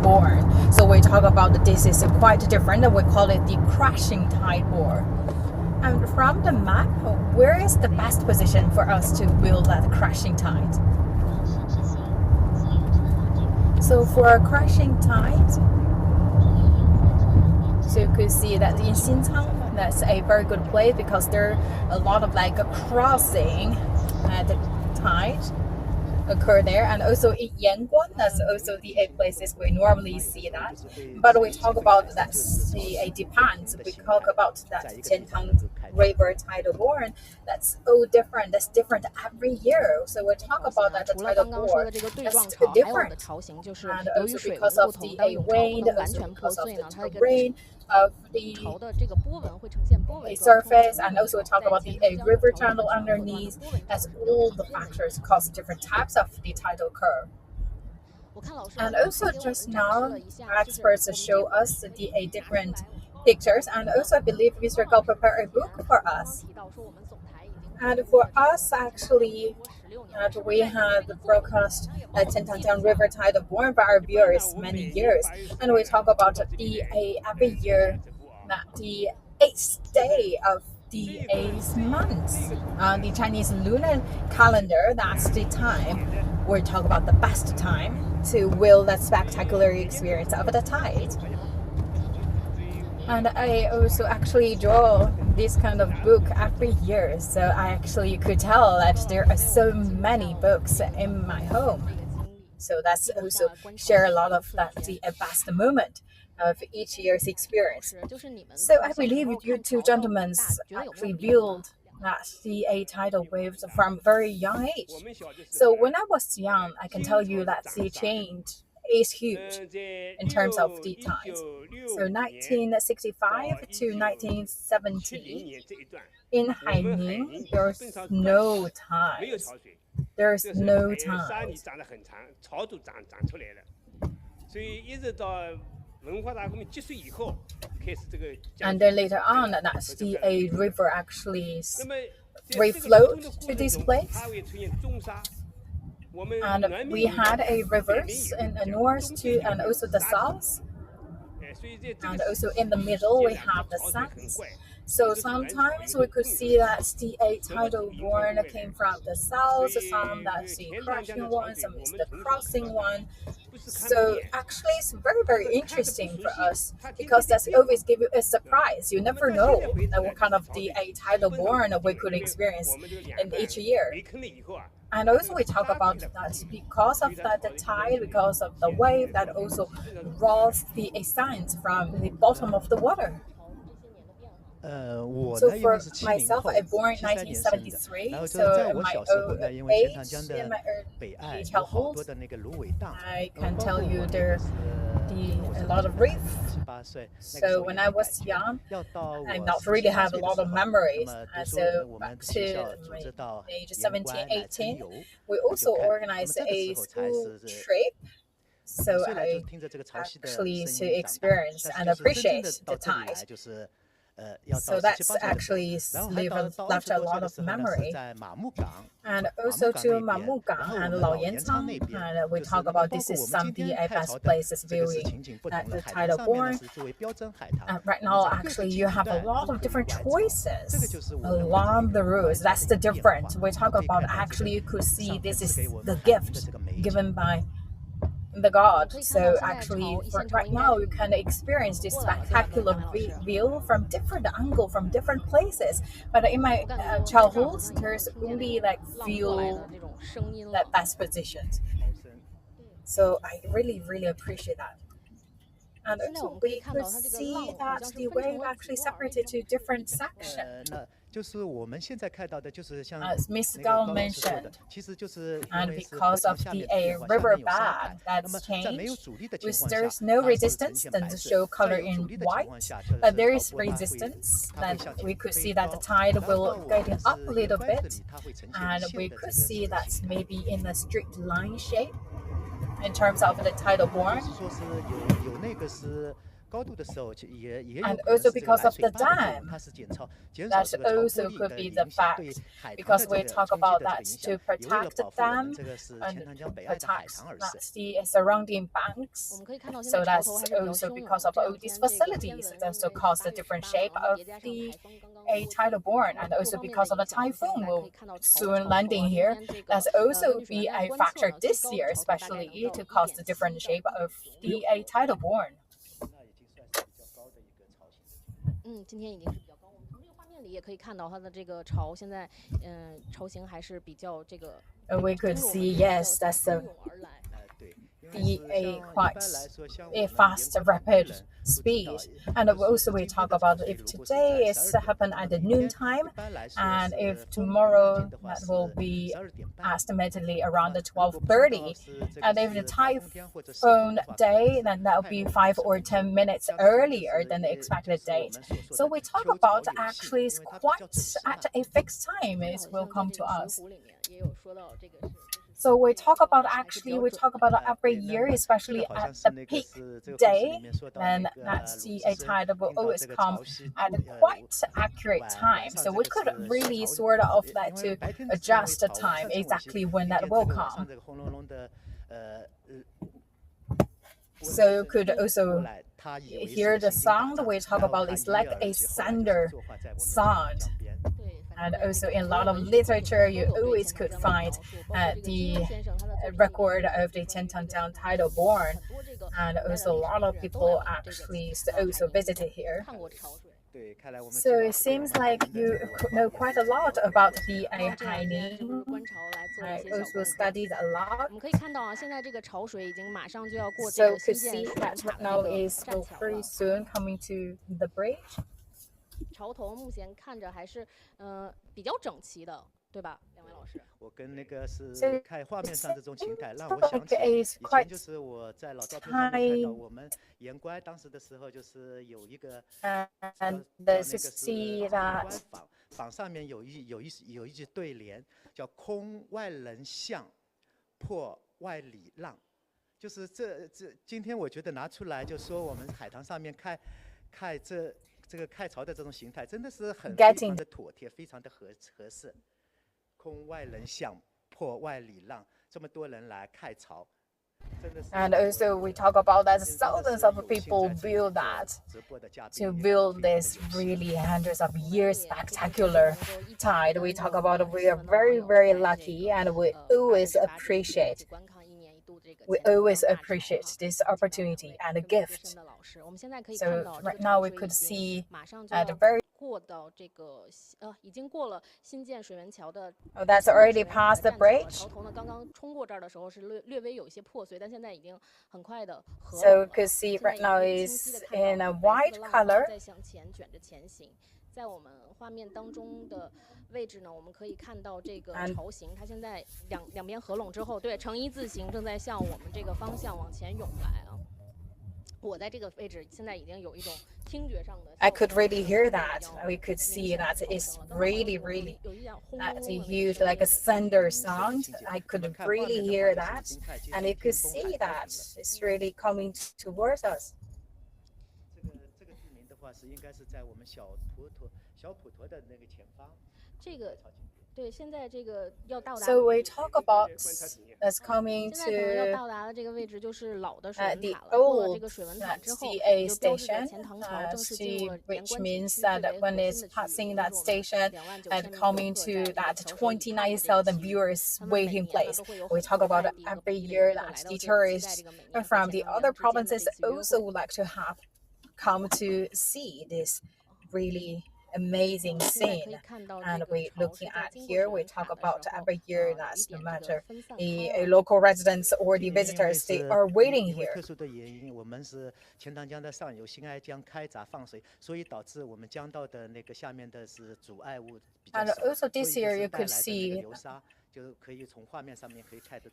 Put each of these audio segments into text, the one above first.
born. So we talk about this is quite different. We call it the crashing tide born. And from the map, where is the best position for us to build that crashing tide? So for a crashing tide, so you could see that in Qiantang, that's a very good place because there are a lot of like a crossing at the tide occur there, and also in Yanguan, that's also the places we normally see that. But we talk about that it depends. We talk about that Qiantang River tidal born. That's all different. That's different every year. So we talk about that tidal born. That's different, and also because of the wind, also because of the terrain of the surface, and also we talk about the river channel underneath. That's all the factors cause different types of the tidal curve. And also just now, experts show us the different pictures, and also I believe Mr. Gao prepared a book for us. And for us, actually, we have broadcast Qiantang River tidal born by our viewers many years, and we talk about the every year, the 8th day of the 8th month on the Chinese lunar calendar. That's the time we talk about the best time to will that spectacular experience of the tide. And I also actually draw this kind of book every year, so I actually could tell that there are so many books in my home. So that's also share a lot of that the best moment of each year's experience. So I believe you two gentlemen actually build that the tidal waves from very young age. So when I was young, I can tell you that the change is huge in terms of the tides. So 1965 to 1970, in Haining, there's no tides. There's no tides. And then later on, that's the river actually reflowed to this place. And we had a rivers in the north too, and also the south. And also in the middle, we have the sands. So sometimes we could see that the tidal born came from the south, some that's the crashing one, some is the crossing one. So actually, it's very, very interesting for us because that's always give you a surprise. You never know what kind of the tidal born we could experience in each year. And also we talk about that because of that the tide, because of the wave that also draws the sands from the bottom of the water. So for myself, I born in 1973, so in my old age, in my early childhood, I can tell you there's a lot of reef. So when I was young, I not really have a lot of memories. And so back to my age 17, 18, we also organized a school trip. So I actually to experience and appreciate the tide. So that's actually left a lot of memory. And also to Mamugang and Qiantang, and we talk about this is some of the best places viewing at the tidal born. Right now, actually, you have a lot of different choices along the routes. That's the difference. We talk about actually you could see this is the gift given by the God. So actually, right now, you can experience this spectacular view from different angle, from different places. But in my childhood, there's only like few that best positions. So I really, really appreciate that. And also, we could see that the wave actually separated to different sections. As Ms. Gao mentioned, and because of the river bed that's changed, there's no resistance that the show color in white, but there is resistance that we could see that the tide will getting up a little bit, and we could see that's maybe in a straight line shape in terms of the tidal born. And also because of the dam, that also could be the fact, because we talk about that to protect the dam and protect that's the surrounding banks. So that's also because of all these facilities that also cause the different shape of the tidal borne, and also because of the typhoon will soon landing here. That's also be a factor this year, especially to cause the different shape of the tidal borne. 今天已经是比较高。我们从这个画面里也可以看到它的这个潮，现在潮形还是比较这个。We could see, yes, that's the quite a fast, rapid speed. And also we talk about if today is happen at the noontime, and if tomorrow that will be estimatedly around the 12:30, and if the typhoon day, then that will be 5 or 10 minutes earlier than the expected date. So we talk about actually it's quite at a fixed time it will come to us. So we talk about every year, especially at the peak day, then that's the tide will always come at a quite accurate time. So we could really sort of that to adjust the time exactly when that will come. So could also hear the sound we talk about is like a thunder sound. And also in a lot of literature, you always could find the record of the Qiantang tidal borne, and also a lot of people actually also visited here. So it seems like you know quite a lot about the Haining. I also studied a lot. So could see that now is very soon coming to the bridge. 潮头目前看着还是比较整齐的，对吧？两位老师。我跟那个是看画面上这种情态，让我想起就是我在老照片上面看到我们盐官当时的时候，就是有一个那个是官坊，坊上面有一句对联，叫“空外人相，破外里浪”，就是今天我觉得拿出来就说我们海棠上面看这个开潮的这种形态真的是很非常的妥帖，非常的合适。空外人相，破外里浪，这么多人来开潮。And also we talk about that thousands of people build that to build this really hundreds of years spectacular tide. We talk about we are very, very lucky, and we always appreciate this opportunity and a gift. So right now we could see at the very that's already past the bridge. So we could see right now is in a white color. 在我们画面当中的位置呢，我们可以看到这个潮形，它现在两边合拢之后，对，呈一字形正在向我们这个方向往前涌来啊。我在这个位置现在已经有一种听觉上的。I could really hear that. We could see that it's really, that's a huge like a thunder sound. I could really hear that, and you could see that it's really coming towards us. 这个地名的话是应该是在我们小普陀的那个前方。这个。对，现在这个要到达。 So we talk about that's coming to 要到达的这个位置就是老的水文塔了。 the 过了这个水文塔之后， CA station, which means that when it's passing that station and coming to that 29,000 viewers waiting place. We talk about every year that the tourists from the other provinces also would like to have come to see this really amazing scene. And we looking at here, we talk about every year that's no matter the local residents or the visitors, they are waiting here. 特殊的原因，我们是钱塘江的上游新爱江开闸放水，所以导致我们江道的那个下面的是阻碍物比较少。 And also this year you could see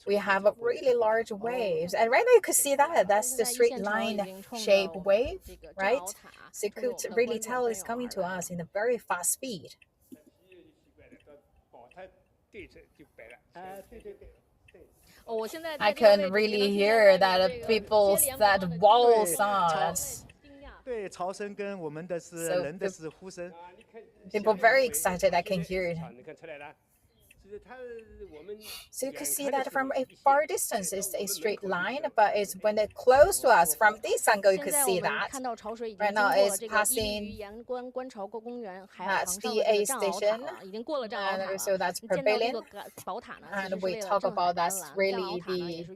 we have really large waves, and right now you could see that's the straight line shape wave, right? So you could really tell it's coming to us in a very fast speed. I can really hear that people's that wall sound. people very excited I can hear it. So you can see that from a far distance it's a straight line, but it's when it's close to us from this angle you can see that. Right now it's passing that's the A station, and so that's pavilion. And we talk about that's really the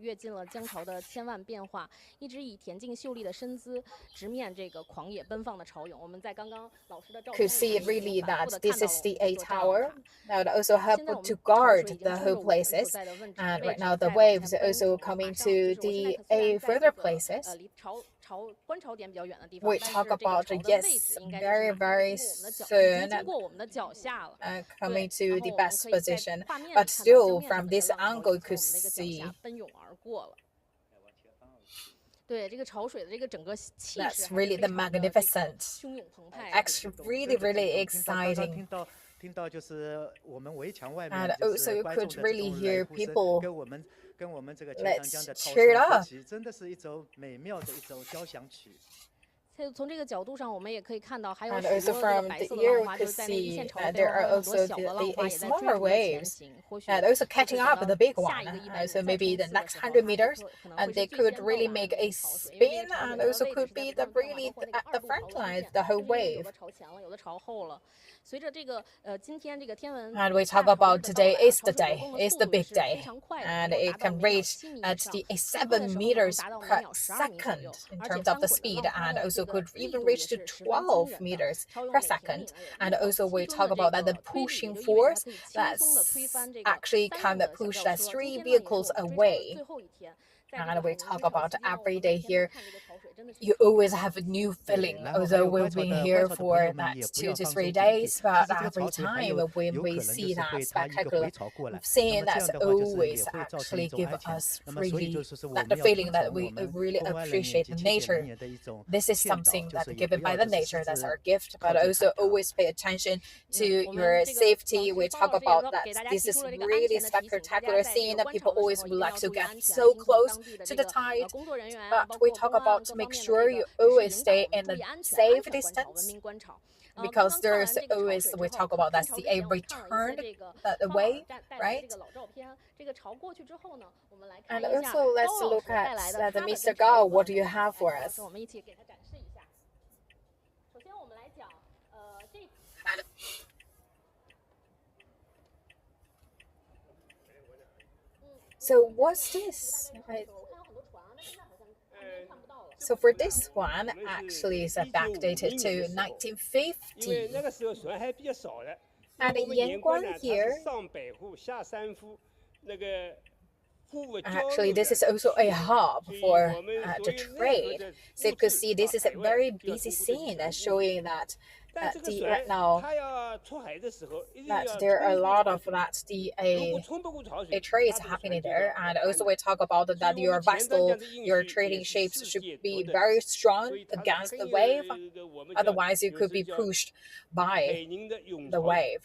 could see really that this is the A tower. Now it also help to guard the whole places. And right now the waves are also coming to the A further places. We talk about yes, very soon coming to the best position, but still from this angle you could see. That's really the magnificent. Actually, really exciting. And also you could really hear people let's cheer it up. 从这个角度上，我们也可以看到，还有 And 许 also 多 from 白 the 色的 ear 浪 we 花， could 就是在那个一 see 线城 that 背 there 后 are 有很多 also 小的浪 the 花也在追 smaller 逐着前 waves 行。或许 and also catching up with the big 下 one. 一个100 米 So 再 maybe 冲 the 刺的 next 时候， 100 它 meters 可能 and 会 they 是最 could 先到 really 达 make 的 a 那个潮水，因为 spin 这个潮 and 流的 also 位置 could 实在 be 非 the 常重要， really 包括那 at 个 the 2度 front 潮的位 line 置， the 甚 whole 至于有 wave. 的潮前了，有的潮后了。随着这个今天这个天文 And we 大 talk 潮 about 日的到 today 来， is 潮 the 水流 day, 动的 is 速 the 度 big 是非 day. 常快的， And 能够 it 达到 can 每秒 reach 7米以 at 上， the 最快的 7时候呢能 meters 达到每 per 秒12米左 second 右， in 而且 terms 江 of the 滚的 speed 浪花 and 的 also 这个 could 力 even 度也 reach to 是十分惊 12 人的， meters 超有 per 每千 second. 米的。 And 如果 also 气 we 中 talk 的这 about that the 个推力 pushing 就意味着它 force 可以轻松的推翻这个 actually 3辆 can 的小 push 轿 that 车。 3今天呢也是 vehicles 我们追潮的 away. 最后一天。 And we talk about every day here. You always have a new feeling, although we've been here for that 2 to 3 days. But every time when we see that spectacular scene, that's always actually give us really that feeling that we really appreciate the nature. This is something that's given by the nature. That's our gift. But also always pay attention to your safety. We talk about that this is really spectacular scene that people always would like to get so close to the tide, but we talk about to make sure you always stay in the safe distance, because there's always we talk about that's a return away, right? And also let's look at Mr. Gao. What do you have for us? So what's this? So for this one, actually is backdated to 1950. And Yanguan here, actually this is also a hub for the trade. So you could see this is a very busy scene showing that right now that there are a lot of a trade is happening there. And also we talk about that your vessel, your trading ships should be very strong against the wave, otherwise you could be pushed by the wave.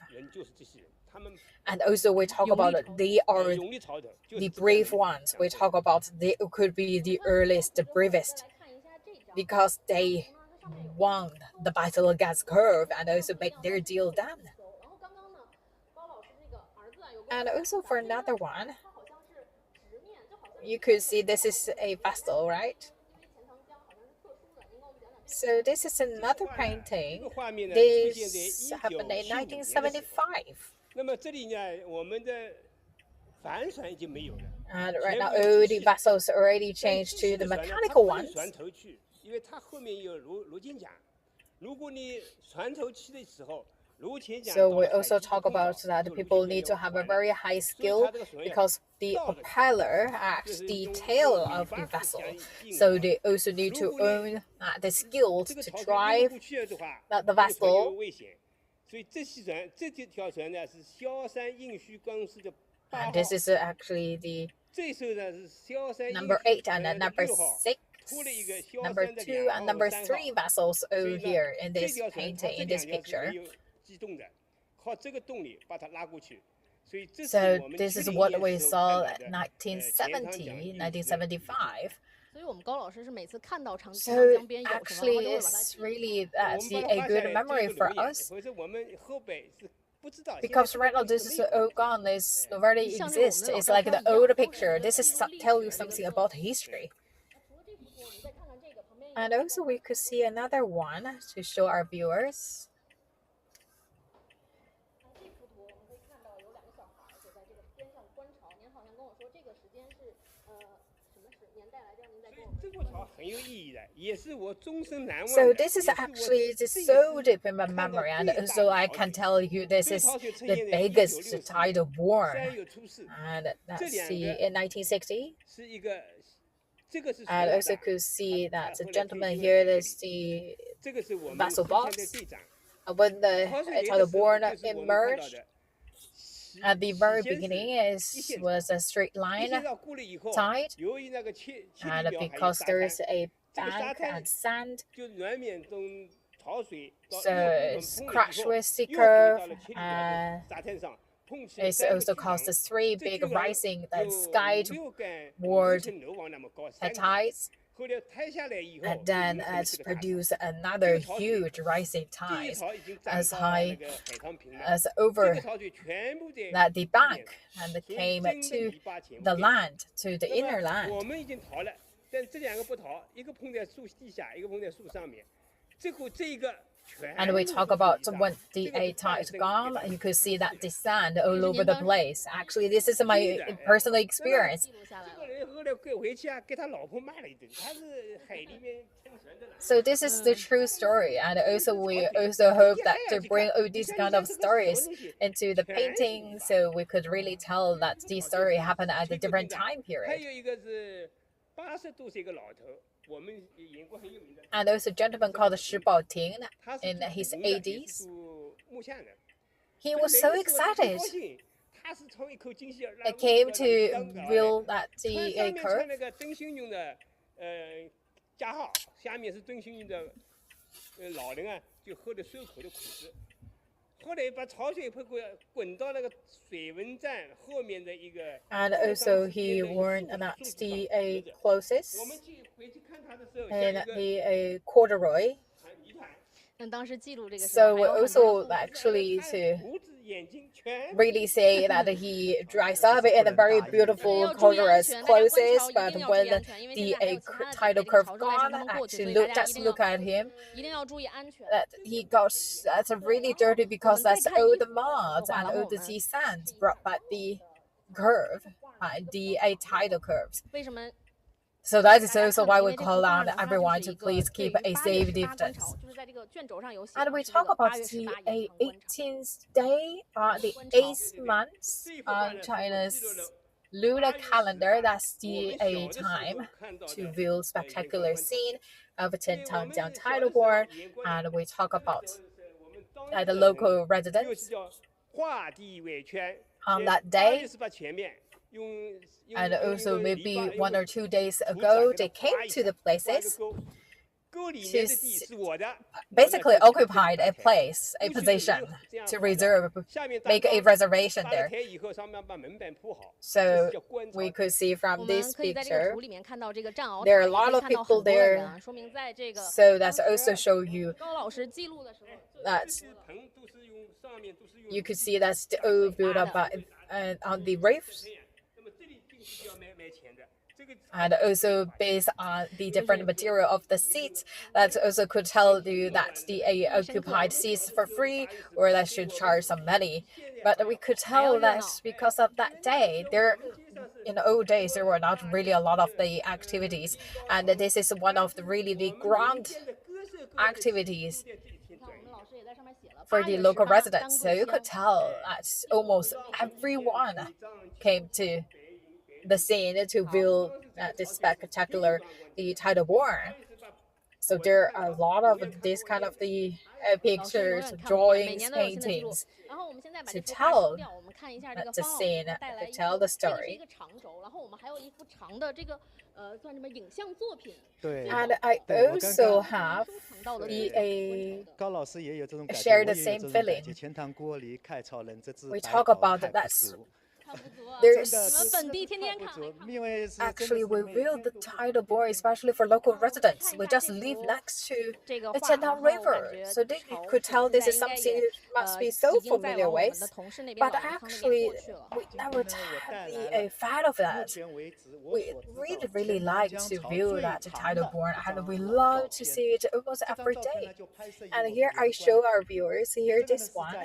And also we talk about they are the brave ones. We talk about they could be the earliest, the bravest, because they won the battle against curve and also make their deal done. And also for another one, you could see this is a vessel, right? So this is another painting. This happened in 1975. And right now all the vessels already changed to the mechanical ones. So we also talk about that people need to have a very high skill, because the propeller acts the tail of the vessel. So they also need to own the skills to drive the vessel. And this is actually the number 8 and number 6. Number 2 and number 3 vessels over here in this painting, in this picture. So this is what we saw in 1970, 1975. So actually, it's really a good memory for us. Because right now this is all gone, this already exists. It's like the old picture. This is tell you something about history. And also we could see another one to show our viewers. So this is actually just so deep in my memory, and also I can tell you this is the biggest tidal born. And let's see, in 1960. And also could see that the gentleman here is the vessel boss. When the tidal born emerged, at the very beginning was a straight line tide, and because there is a bank and sand, so it's crashed with the curve, and it also caused 3 big rising that skyward tides. And then it's produced another huge rising tide as high as over that the bank, and came to the land, to the inner land. And we talk about when the tide gone, you could see that the sand all over the place. Actually, this is my personal experience. So this is the true story, and also we also hope that to bring all these kind of stories into the painting, so we could really tell that the story happened at a different time period. And there's a gentleman called Shi Baoting in his 80s. He was so excited. It came to build that the curve. And also he worn that the clothes and the corduroy. So we also actually to really say that he dries up in a very beautiful colorless clothes, but when the tidal curve gone, actually look at him, that he got that's really dirty because that's all the mud and all the sand brought by the curve, by the tidal curves. So that is also why we call on everyone to please keep a safe distance. And we talk about the 18th day, the 8th month on China's lunar calendar. That's the time to view spectacular scene of Qiantang tidal born. And we talk about the local residents on that day. And also maybe 1 or 2 days ago, they came to the places to basically occupied a place, a position to reserve, make a reservation there. So we could see from this picture, there are a lot of people there. So that's also show you that you could see that's all built up on the reefs. And also based on the different material of the seats, that also could tell you that the occupied seats for free, or that should charge some money. But we could tell that because of that day, in the old days there were not really a lot of the activities, and this is one of the really the grand activities for the local residents. So you could tell that almost everyone came to the scene to view this spectacular the tidal born. So there are a lot of these kind of the pictures, drawings, paintings to tell the scene, to tell the story. And I also have share the same feeling. We talk about that There's Actually, actually we view the tidal bore, especially for local residents. We just live next to the Qiantang River, so you could tell this is something you must be so familiar with. But actually, we never had a fan of that. We really like to view that tidal bore, and we love to see it almost every day. And here I show our viewers here this one.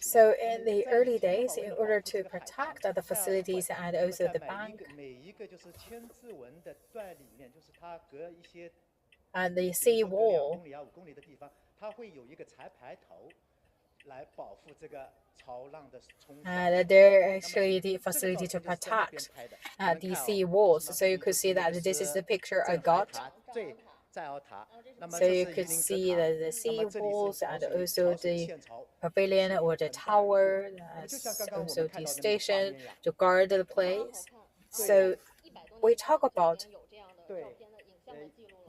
So in the early days, in order to protect the facilities and also the bank and the sea wall, and there actually the facility to protect the sea walls. So you could see that this is the picture I got. So you could see the sea walls and also the pavilion or the tower, also the station to guard the place. So we talk about,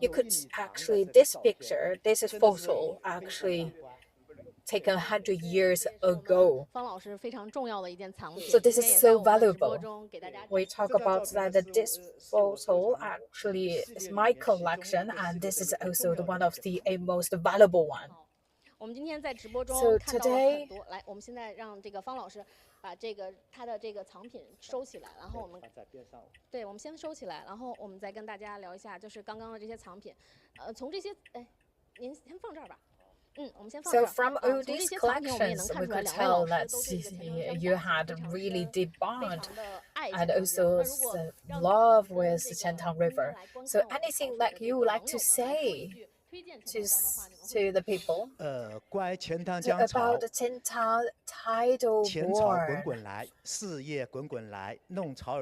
you could actually, this picture, this is photo actually taken 100 years ago. So this is so valuable. We talk about that this photo actually is my collection, and this is also one of the most valuable one. So today, 来，我们现在让这个方老师把他的这个藏品收起来，然后我们对，我们先收起来，然后我们再跟大家聊一下，就是刚刚的这些藏品。从这些，您先放这儿吧。So from all these collections, we could tell that you had really deep bond and also love with the Qiantang River. So anything like you would like to say to the people about the Qiantang tidal bore?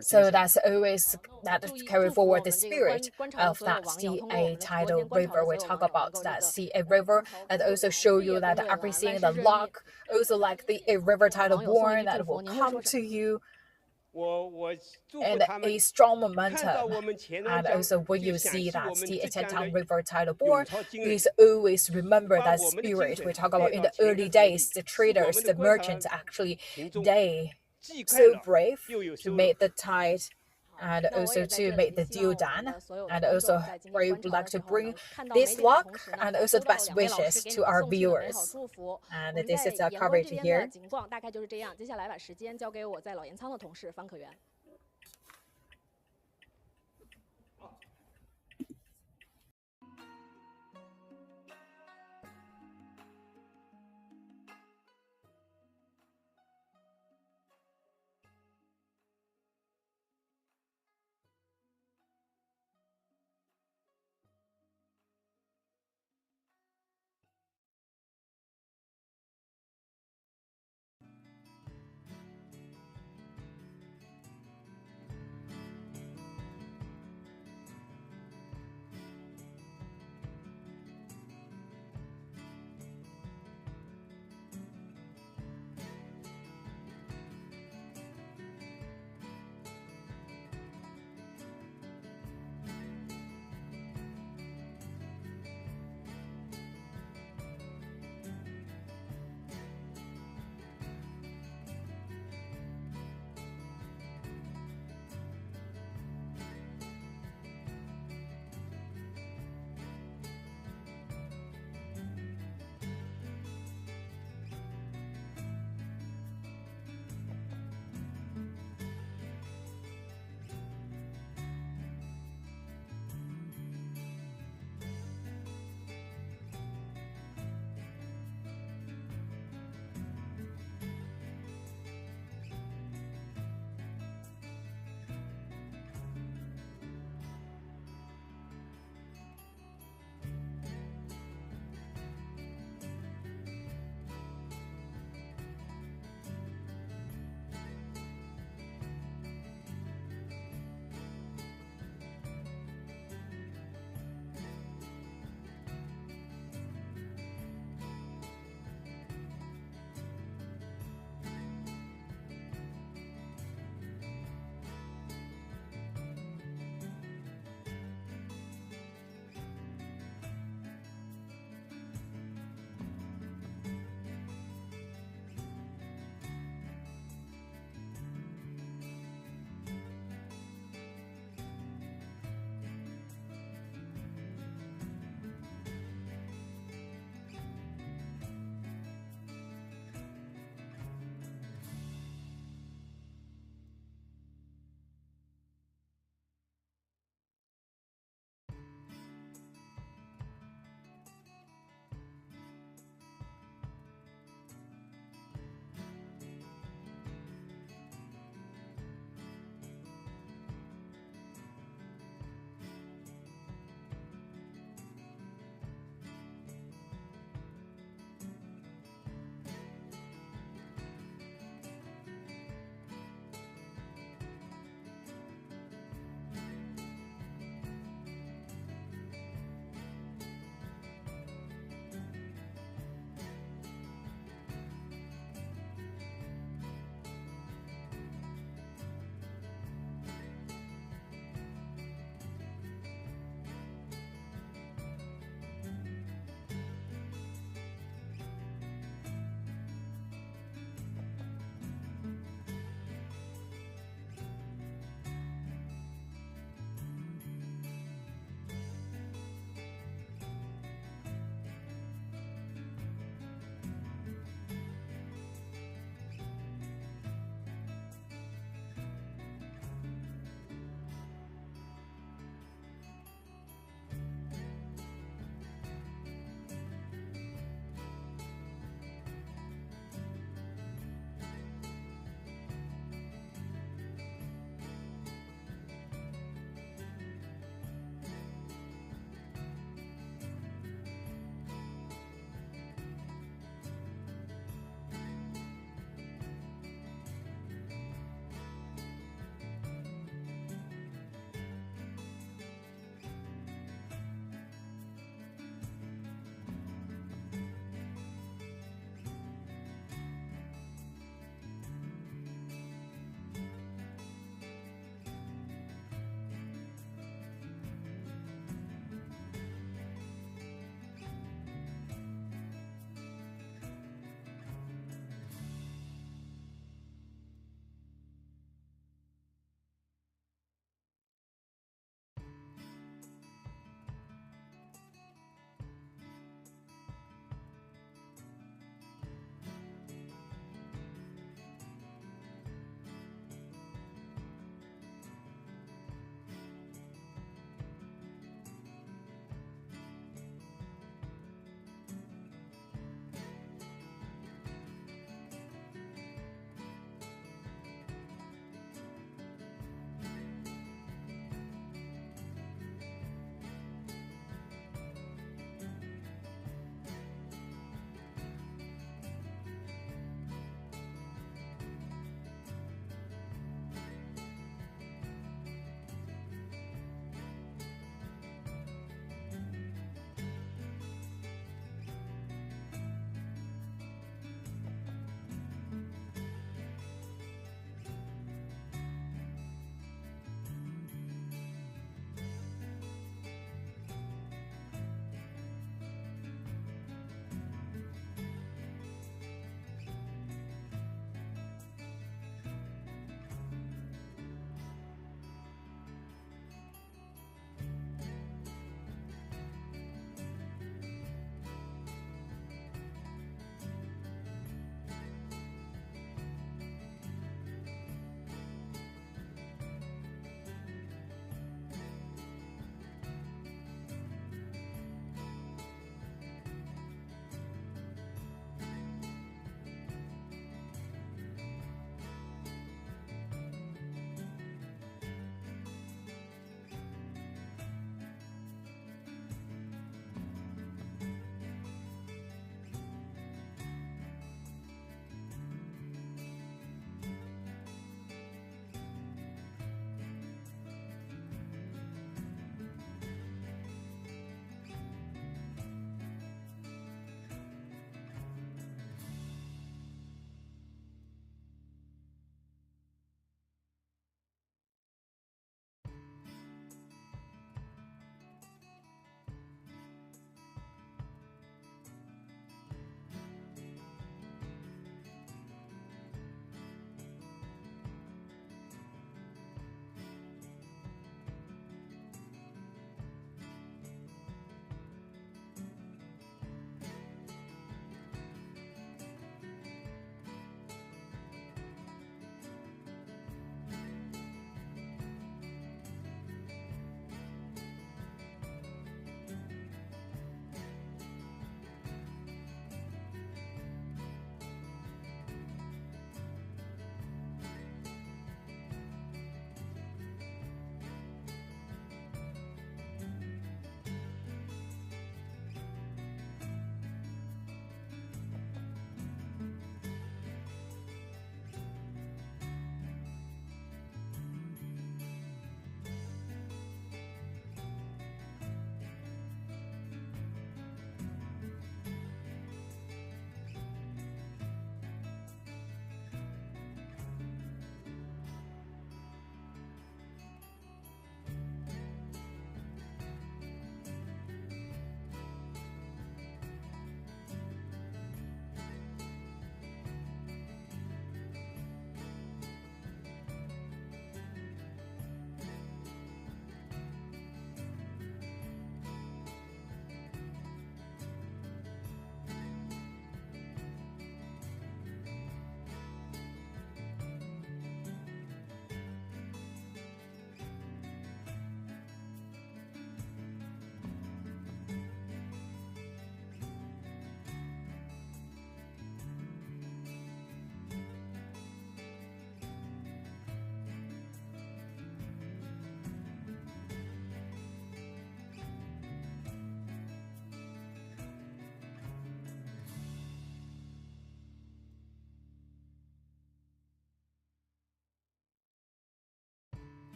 So that's always that carry forward the spirit of that CA tidal river. We talk about that CA river and also show you that everything, the luck, also like the river tidal bore that will come to you. And a strong momentum. And also when you see that the Qiantang River tidal bore, please always remember that spirit. We talk about in the early days, the traders, the merchants actually, they so brave to make the tide and also to make the deal done. And also we would like to bring this luck and also the best wishes to our viewers. And this is our coverage here. 大概就是这样。接下来把时间交给我在老盐仓的同事方可元。